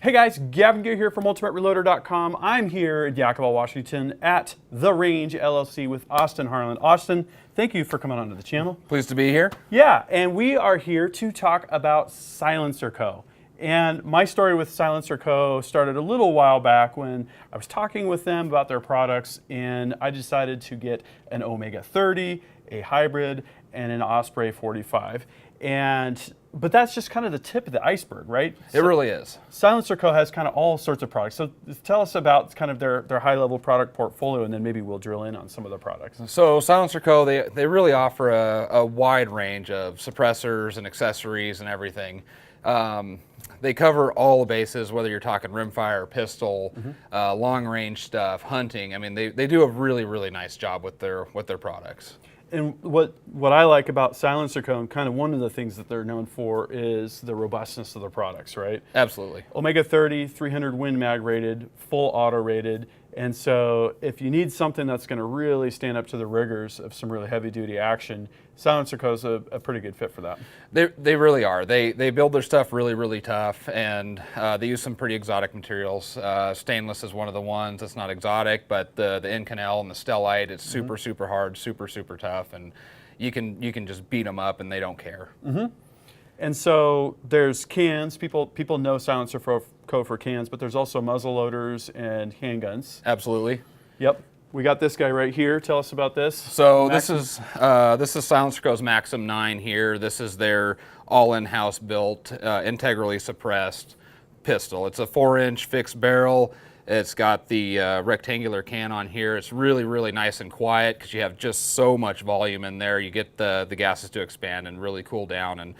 Hey guys, Gavin Gear here from UltimateReloader.com. I'm here in Yakima, Washington at The Range LLC with Austin Harlan. Austin, thank you for coming onto the channel. Pleased to be here. Yeah, and we are here to talk about SilencerCo. And my story with SilencerCo started a little while back when I was talking with them about their products, and I decided to get an Omega 30, a hybrid, and an Osprey 45. But that's just kind of the tip of the iceberg, right? It really is. SilencerCo has kind of all sorts of products. So tell us about kind of their high-level product portfolio, and then maybe we'll drill in on some of the products. So SilencerCo, they really offer a wide range of suppressors and accessories and everything. They cover all the bases, whether you're talking rimfire, pistol, long-range stuff, hunting. I mean, they do a really, really nice job with their products. And what I like about SilencerCo, and kind of one of the things that they're known for, is the robustness of their products, right? Absolutely. Omega 30, 300 Win Mag rated, full auto rated. And so if you need something that's going to really stand up to the rigors of some really heavy duty action, SilencerCo is a pretty good fit for that. They really are. They build their stuff really, really tough, and they use some pretty exotic materials. Stainless is one of the ones that's not exotic, but the Inconel and the Stellite, it's super, super hard, super, super tough, and you can just beat them up and they don't care. And so there's cans. People know SilencerCo for cans, but there's also muzzle loaders and handguns. Absolutely. Yep. We got this guy right here. Tell us about this. So this is SilencerCo's Maxim 9 here. This is their all in-house built, integrally suppressed pistol. It's a 4-inch fixed barrel. It's got the rectangular can on here. It's really, really nice and quiet because you have just so much volume in there. You get the gases to expand and really cool down. And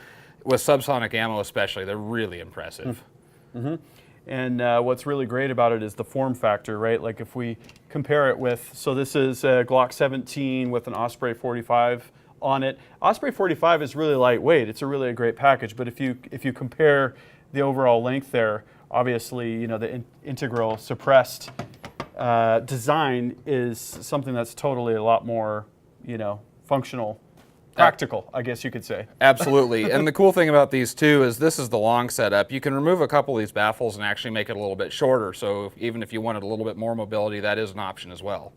with subsonic ammo especially, they're really impressive. And what's really great about it is the form factor, right? Like if we compare it with, so this is a Glock 17 with an Osprey 45 on it. Osprey 45 is really lightweight. It's a great package. But if you compare the overall length there, obviously, you know, the integral suppressed design is something that's totally a lot more, you know, functional. Practical, I guess you could say. Absolutely. And the cool thing about these too is this is the long setup. You can remove a couple of these baffles and actually make it a little bit shorter. So even if you wanted a little bit more mobility, that is an option as well.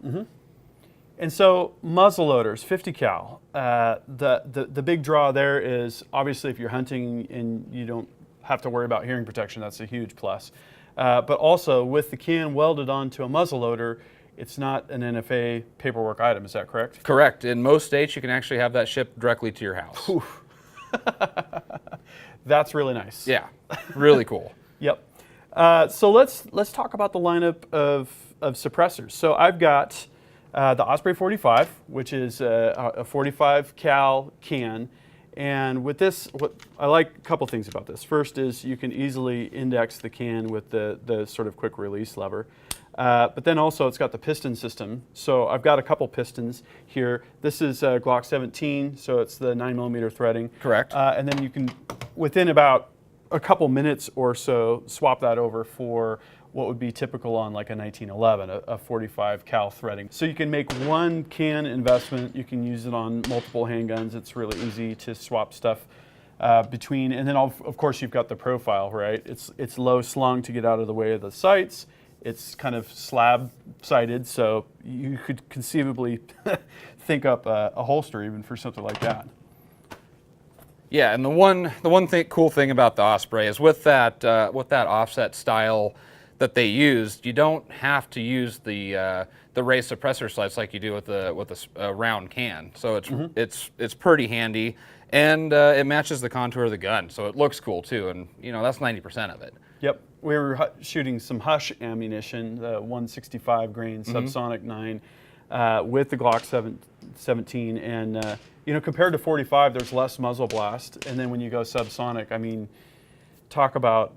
And so muzzle loaders, 50 cal. The big draw there is obviously if you're hunting and you don't have to worry about hearing protection, that's a huge plus. But also with the can welded onto a muzzle loader, it's not an NFA paperwork item, is that correct? Correct. In most states, you can actually have that shipped directly to your house. That's really nice. Yeah, really cool. Yep. So let's talk about the lineup of suppressors. So I've got the Osprey 45, which is a 45 cal can. And with this, what I like a couple things about this. First is you can easily index the can with the sort of quick release lever. But then also it's got the piston system. So I've got a couple pistons here. This is Glock 17, so it's the 9mm threading. Correct. And then you can, within about a couple minutes or so, swap that over for what would be typical on like a 1911, a 45 cal threading. So you can make one can investment. You can use it on multiple handguns. It's really easy to swap stuff between. And then of course you've got the profile, right? It's low slung to get out of the way of the sights. It's kind of slab sighted, so you could conceivably think up a holster even for something like that. Yeah, and the one cool thing about the Osprey is with that offset style that they used, you don't have to use the raised suppressor slits like you do with a round can. So it's pretty handy, and it matches the contour of the gun, so it looks cool too. And you know that's 90% of it. Yep. We were shooting some Hush ammunition, the 165 grain subsonic 9, with the Glock 17, and you know, compared to 45, there's less muzzle blast, and then when you go subsonic, I mean, talk about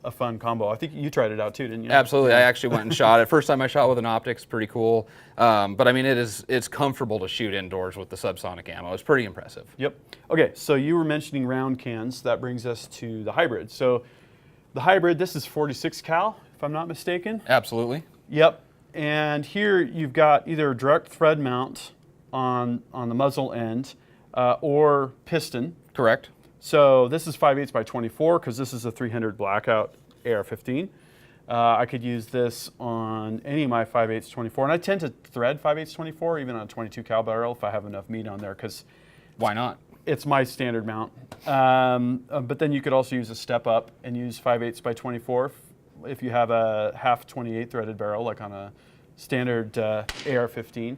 a fun combo. I think you tried it out too, didn't you? Absolutely. I actually went and shot it. First time I shot with an optics, pretty cool. But I mean, it's comfortable to shoot indoors with the subsonic ammo. It's pretty impressive. Yep. Okay, so you were mentioning round cans. That brings us to the hybrid. So the hybrid, this is 46 cal, if I'm not mistaken. Absolutely. Yep. And here you've got either a direct thread mount on the muzzle end or piston. Correct. So this is 5/8 by 24 because this is a 300 blackout AR-15. I could use this on any of my 5/8 24, and I tend to thread 5/8 24 even on a 22 cal barrel if I have enough meat on there, because Why not? it's my standard mount. But then you could also use a step up and use 5/8 by 24 if you have a half 28 threaded barrel, like on a standard AR-15.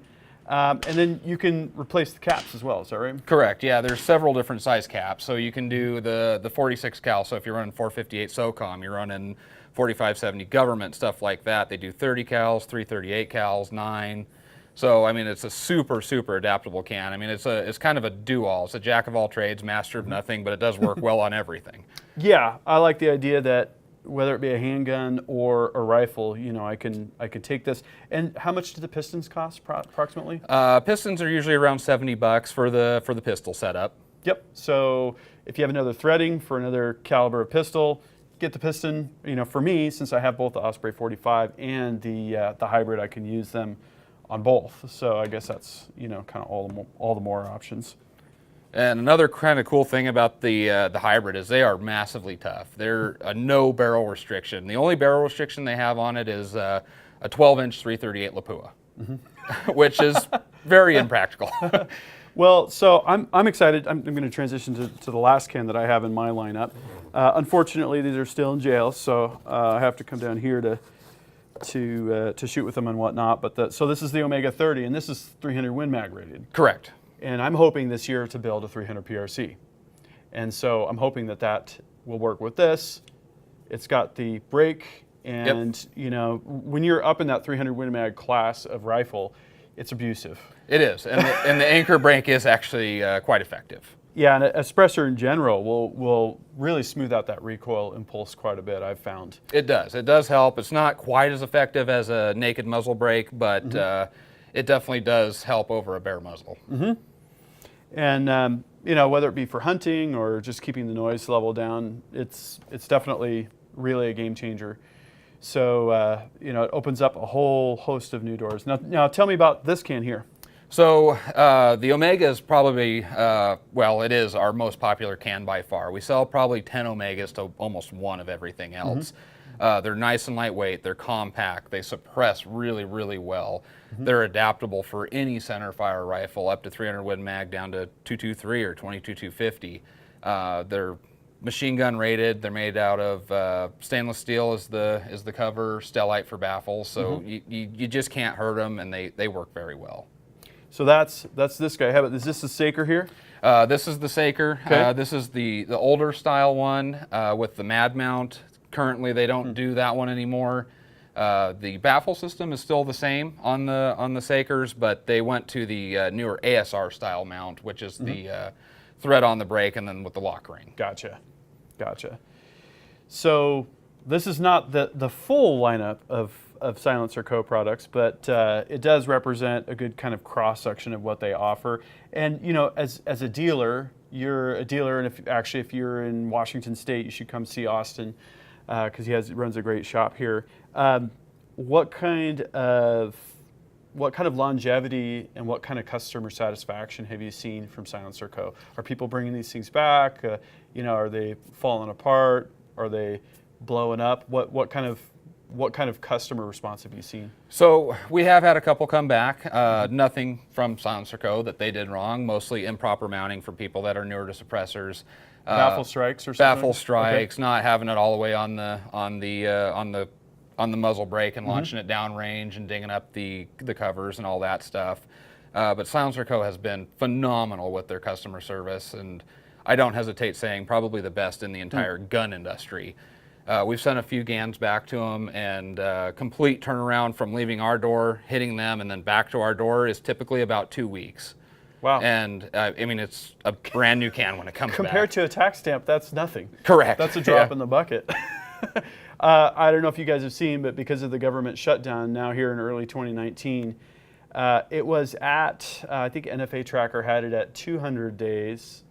And then you can replace the caps as well, is that right? Correct. Yeah, there's several different size caps. So you can do the 46 cal. So if you're running 458 SOCOM, you're running 4570 government, stuff like that. They do 30 cals, 338 cals, 9. So I mean, it's a super adaptable can. I mean, it's kind of a do-all. It's a jack of all trades, master of nothing, but it does work well on everything. Yeah, I like the idea that whether it be a handgun or a rifle, you know, I can take this. And how much do the pistons cost approximately? Pistons are usually around $70 for the pistol setup. Yep. So if you have another threading for another caliber of pistol, get the piston. You know, for me, since I have both the Osprey 45 and the hybrid, I can use them on both. So I guess that's, you know, kind of all the more options. And another kind of cool thing about the hybrid is they are massively tough. They're a no barrel restriction. The only barrel restriction they have on it is a 12-inch 338 Lapua, which is very impractical. Well, so I'm excited. I'm going to transition to the last can that I have in my lineup. Unfortunately, these are still in jail, so I have to come down here to shoot with them and whatnot. But so this is the Omega 30, and this is 300 Win Mag rated. Correct. And I'm hoping this year to build a 300 PRC. And so I'm hoping that will work with this. It's got the brake, and you know, when you're up in that 300 Win Mag class of rifle, it's abusive. It is, and the anchor brake is actually quite effective. Yeah, and a suppressor in general will really smooth out that recoil impulse quite a bit, I've found. It does. It does help. It's not quite as effective as a naked muzzle brake, but it definitely does help over a bare muzzle. And you know, whether it be for hunting or just keeping the noise level down, it's definitely really a game changer. So you know, it opens up a whole host of new doors. Now tell me about this can here. So the Omega is probably, well, it is our most popular can by far. We sell probably 10 Omegas to almost one of everything else. They're nice and lightweight, they're compact, they suppress really well. They're adaptable for any centerfire rifle, up to 300 Win Mag down to 223 or 22-250. They're machine gun rated, they're made out of stainless steel is the cover, stellite for baffles, so you just can't hurt them, and they work very well. So that's this guy. Is this the Saker here? This is the Saker. Okay. This is the older style one with the Mad Mount. Currently, they don't do that one anymore. The baffle system is still the same on the Sakers, but they went to the newer ASR style mount, which is the thread on the brake and then with the lock ring. Gotcha. So this is not the full lineup of SilencerCo products, but it does represent a good kind of cross section of what they offer. And you know, as a dealer, you're a dealer, and if you're in Washington State, you should come see Austin because he runs a great shop here. What kind of longevity and what kind of customer satisfaction have you seen from SilencerCo? Are people bringing these things back? You know, are they falling apart? Are they blowing up? What kind of customer response have you seen? So we have had a couple come back. Nothing from SilencerCo that they did wrong. Mostly improper mounting for people that are newer to suppressors. Baffle strikes or something? Baffle strikes, not having it all the way on the muzzle brake and launching it downrange and dinging up the covers and all that stuff. But SilencerCo has been phenomenal with their customer service, and I don't hesitate saying probably the best in the entire gun industry. We've sent a few GANs back to them, and complete turnaround from leaving our door, hitting them, and then back to our door is typically about 2 weeks. Wow. And I mean, it's a brand new can when it comes Compared back. to a tax stamp, that's nothing. Correct. That's a drop in the bucket. I don't know if you guys have seen, but because of the government shutdown now here in early 2019, it was at, I think NFA Tracker had it at 200 days.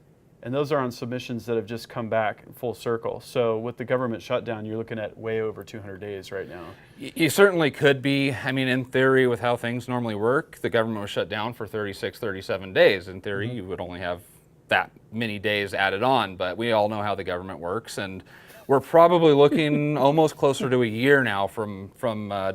And those are on submissions that have just come back full circle. So with the government shutdown, you're looking at way over 200 days right now. You certainly could be. I mean, in theory, with how things normally work, the government was shut down for 36, 37 days. In theory, you would only have that many days added on. But we all know how the government works, and We're probably looking almost closer to a year now from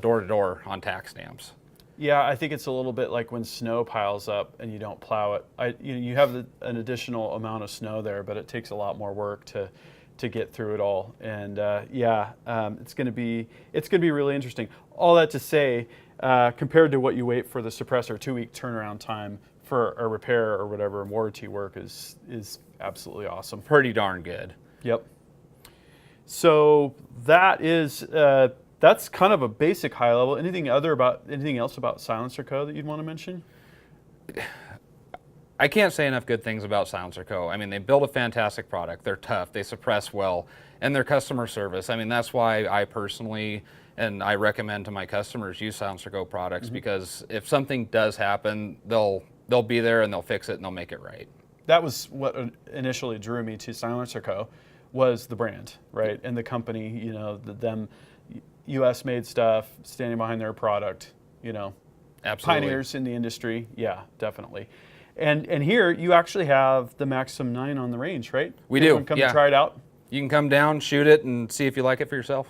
door to door on tax stamps. Yeah, I think it's a little bit like when snow piles up and you don't plow it. You have an additional amount of snow there, but it takes a lot more work to get through it all. And it's going to be really interesting. All that to say, compared to what you wait for the suppressor, 2-week turnaround time for a repair or whatever warranty work is absolutely awesome. Pretty darn good. Yep. So that is that's kind of a basic high level. Anything else about SilencerCo that you'd want to mention? I can't say enough good things about SilencerCo. I mean, they build a fantastic product. They're tough. They suppress well, and their customer service. I mean, that's why I personally and I recommend to my customers use SilencerCo products, because if something does happen, they'll be there and they'll fix it and they'll make it right. That was what initially drew me to SilencerCo, was the brand, right, and the company. You know, them U.S. made stuff, standing behind their product. You know, Absolutely. Pioneers in the industry. Yeah, definitely. And here you actually have the Maxim 9 on the range, right? We do. Come and try it out. You can come down, shoot it, and see if you like it for yourself.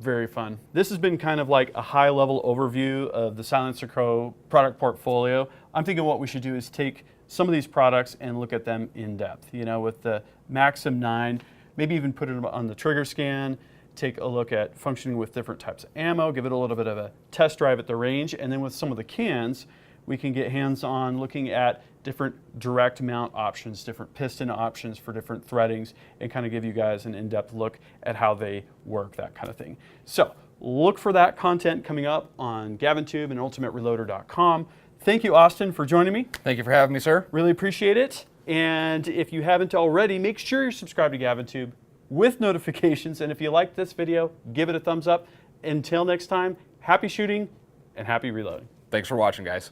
Very fun. This has been kind of like a high-level overview of the SilencerCo product portfolio. I'm thinking what we should do is take some of these products and look at them in depth. You know, with the Maxim 9, maybe even put it on the trigger scan, take a look at functioning with different types of ammo, give it a little bit of a test drive at the range, and then with some of the cans, we can get hands-on looking at different direct mount options, different piston options for different threadings, and kind of give you guys an in-depth look at how they work, that kind of thing. So look for that content coming up on GavinTube and UltimateReloader.com. Thank you, Austin, for joining me. Thank you for having me, sir. Really appreciate it. And if you haven't already, make sure you're subscribed to GavinTube with notifications. And if you liked this video, give it a thumbs up. Until next time, happy shooting and happy reloading. Thanks for watching, guys.